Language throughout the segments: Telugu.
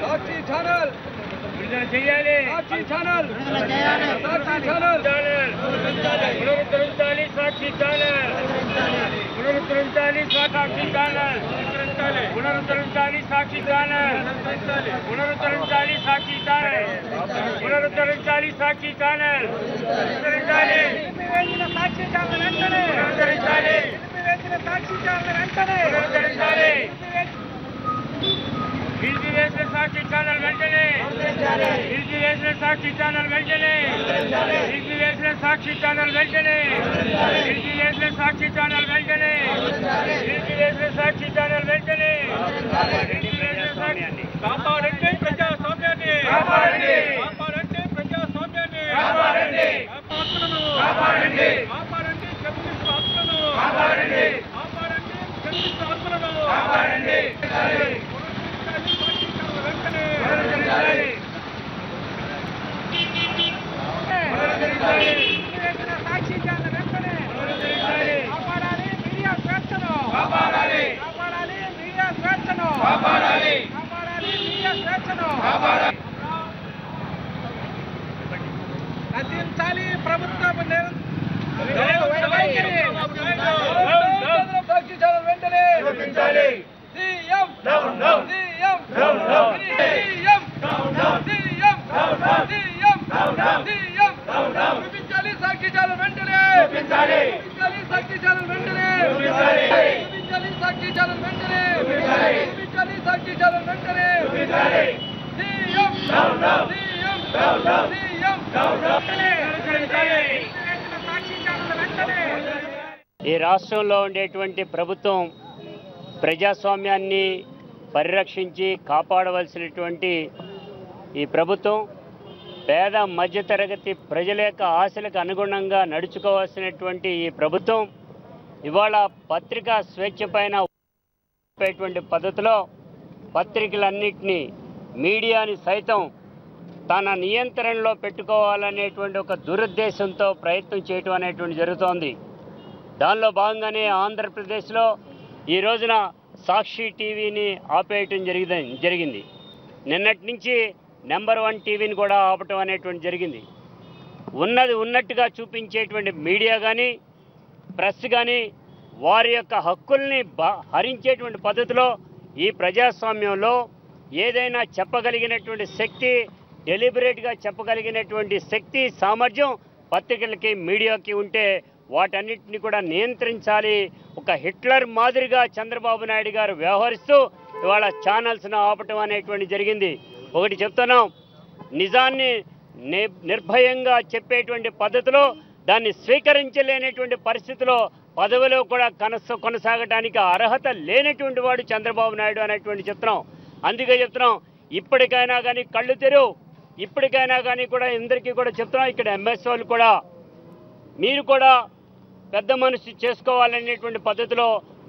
సాక్షి ఛానల్ విడుదల చేయాలి. సాక్షి ఛానల్ సాక్షి ఛానల్ పునరుద్ధరించాలి. సాక్షి ఛానల్ పునరుద్ధరించాలి. సాక్షి ఛానల్ పునరుద్ధరించాలి. సాక్షి ఛానల్ పునరుద్ధరించాలి. సాక్షి ఛానల్ పునరుద్ధరించాలి. సాక్షి ఛానల్ పునరుద్ధరించాలి. సాక్షి ఛానల్ వెంటనే పునరుద్ధరించాలి. సాక్షి ఛానల్ వెంటనే పునరుద్ధరించాలి. నిలిపివేసిన సాక్షి ఛానల్ వెంటనే నిలిపివేసిన సాక్షి ఛానల్ వెంటనే నిలిపివేసిన సాక్షి ఛానల్ వెంటనే నిలిపివేసిన సాక్షి ఛానల్ వెంటనే నిలిపివేసిన సాక్షి ఛానల్ వెంటనే నిలిపివేసిన సాక్షి కాపాడండి ప్రజాస్వామ్యాన్ని కాపాడండి కాపాడండి ప్రజాస్వామ్యాన్ని కాపాడండి కాపాడండి కాపాడండి కమ్యూనిస్టు ఆత్మలను కాపాడండి కాపాడండి కమ్యూనిస్టు ఆత్మలను కాపాడండి సాక్షి ఛానల్ వెంటనే కాపాడాలి. మీడియా స్వేచ్ఛను కాపాడాలి. కాపాడాలి మీడియా స్వేచ్ఛను కాపాడాలి. కాపాడాలి మీడియా స్వేచ్ఛను కాపాడాలి. నశించాలి ప్రభుత్వం సాక్షి ఛానల్ వెంటనే సీఎం సీఎం సీఎం చూపించాలి. సాక్షి ఛానల్ వెంటనే చూపించాలి. సాక్షి ఛానల్ వెంటనే చూపించాలి. సాక్షి ఛానల్ వెంటనే చూపించాలి. సాక్షి ఛానల్ వెంటనే సీఎం సీఎం సీఎం సాక్షి ఛానల్ వెంటనే. ఈ రాష్ట్రంలో ఉండేటువంటి ప్రభుత్వం ప్రజాస్వామ్యాన్ని పరిరక్షించి కాపాడవలసినటువంటి ఈ ప్రభుత్వం పేద మధ్యతరగతి ప్రజల యొక్క ఆశలకు అనుగుణంగా నడుచుకోవాల్సినటువంటి ఈ ప్రభుత్వం ఇవాళ పత్రికా స్వేచ్ఛ పైన పద్ధతిలో పత్రికలన్నింటినీ మీడియాని సైతం తన నియంత్రణలో పెట్టుకోవాలనేటువంటి ఒక దురుద్దేశంతో ప్రయత్నం చేయటం అనేటువంటి జరుగుతోంది. దానిలో భాగంగానే ఆంధ్రప్రదేశ్లో ఈ రోజున సాక్షి టీవీని ఆపేయటం జరిగింది. నిన్నటి నుంచి నెంబర్ 1 టీవీని కూడా ఆపటం అనేటువంటి జరిగింది. ఉన్నది ఉన్నట్టుగా చూపించేటువంటి మీడియా కానీ ప్రెస్ కానీ వారి యొక్క హక్కుల్ని హరించేటువంటి పద్ధతిలో ఈ ప్రజాస్వామ్యంలో ఏదైనా చెప్పగలిగినటువంటి శక్తి, డెలిబరేట్గా చెప్పగలిగినటువంటి శక్తి సామర్థ్యం పత్రికలకి మీడియాకి ఉంటే వాటన్నిటిని కూడా నియంత్రించాలి. ఒక హిట్లర్ మాదిరిగా చంద్రబాబు నాయుడు గారు వ్యవహరిస్తూ ఇవాళ ఛానల్స్ను ఆపటం అనేటువంటి జరిగింది. ఒకటి చెప్తున్నాం, నిజాన్ని నిర్భయంగా చెప్పేటువంటి పద్ధతిలో దాన్ని స్వీకరించలేనటువంటి పరిస్థితిలో పదవిలో కూడా కొనసాగడానికి అర్హత లేనటువంటి వాడు చంద్రబాబు నాయుడు అనేటువంటి చెప్తున్నాం. అందుకే చెప్తున్నాం, ఇప్పటికైనా కానీ కళ్ళు తెరువు, ఇప్పటికైనా కానీ కూడా అందరికీ కూడా చెప్తున్నాం, ఇక్కడ ఎంఎస్ వాళ్ళు కూడా మీరు కూడా పెద్ద మనసు చేసుకోవాలనేటువంటి పద్ధతిలో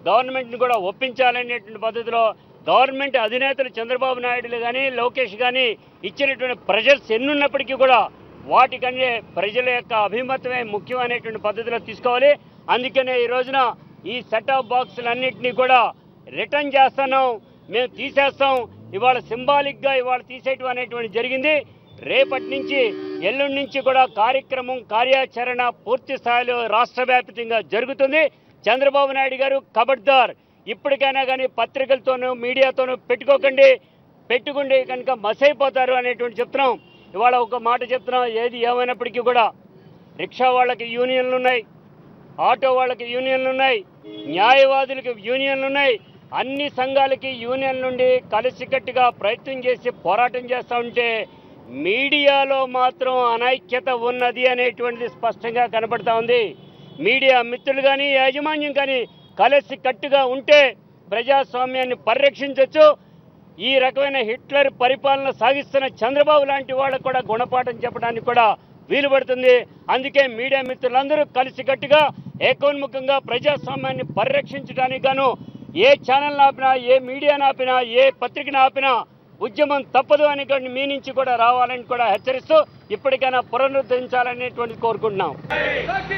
గవర్నమెంట్ని కూడా ఒప్పించాలనేటువంటి పద్ధతిలో గవర్నమెంట్ అధినేతలు చంద్రబాబు నాయుడులు కానీ లోకేష్ కానీ ఇచ్చినటువంటి ప్రెజర్స్ ఎన్నున్నప్పటికీ కూడా వాటికన్నా ప్రజల యొక్క అభిమతమే ముఖ్యమైనటువంటి పద్ధతిలో తీసుకోవాలి. అందుకనే ఈ రోజున ఈ సెటాప్ బాక్సులన్నింటినీ కూడా రిటర్న్ చేస్తున్నాం, మేము తీసేస్తాం. ఇవాళ సింబాలిక్గా ఇవాళ తీసేయటం అనేటువంటి జరిగింది. రేపటి నుంచి ఎల్లుండి నుంచి కూడా కార్యాచరణ పూర్తి స్థాయిలో రాష్ట్ర వ్యాప్తంగా జరుగుతుంది. చంద్రబాబు నాయుడు గారు ఖబర్దార్, ఇప్పటికైనా కానీ పత్రికలతోనూ మీడియాతోనూ పెట్టుకుంటే కనుక మసైపోతారు అనేటువంటి చెప్తున్నాం. ఇవాళ ఒక మాట చెప్తున్నాం, ఏది ఏమైనప్పటికీ కూడా రిక్షా వాళ్ళకి యూనియన్లు ఉన్నాయి, ఆటో వాళ్ళకి యూనియన్లు ఉన్నాయి, న్యాయవాదులకి యూనియన్లు ఉన్నాయి. అన్ని సంఘాలకి యూనియన్ నుండి కలిసికట్టుగా ప్రయత్నం చేసి పోరాటం చేస్తూ ఉంటే మీడియాలో మాత్రం అనైక్యత ఉన్నది అనేటువంటిది స్పష్టంగా కనబడతా ఉంది. మీడియా మిత్రులు కానీ యాజమాన్యం కానీ కలిసి కట్టుగా ఉంటే ప్రజాస్వామ్యాన్ని పరిరక్షించవచ్చు. ఈ రకమైన హిట్లర్ పరిపాలన సాగిస్తున్న చంద్రబాబు లాంటి వాళ్ళకు కూడా గుణపాఠం చెప్పడానికి కూడా వీలు పడుతుంది. అందుకే మీడియా మిత్రులందరూ కలిసికట్టుగా ఏకోన్ముఖంగా ప్రజాస్వామ్యాన్ని పరిరక్షించడానికి గాను ఏ ఛానల్ని ఆపినా, ఏ మీడియాని ఆపినా, ఏ పత్రికను ఆపినా ఉద్యమం తప్పదు అనేటువంటి మీ నుంచి కూడా రావాలని కూడా హెచ్చరిస్తూ ఇప్పటికైనా పునరుద్ధరించాలనేటువంటి కోరుకుంటున్నాం. సాక్షి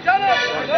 ఛానల్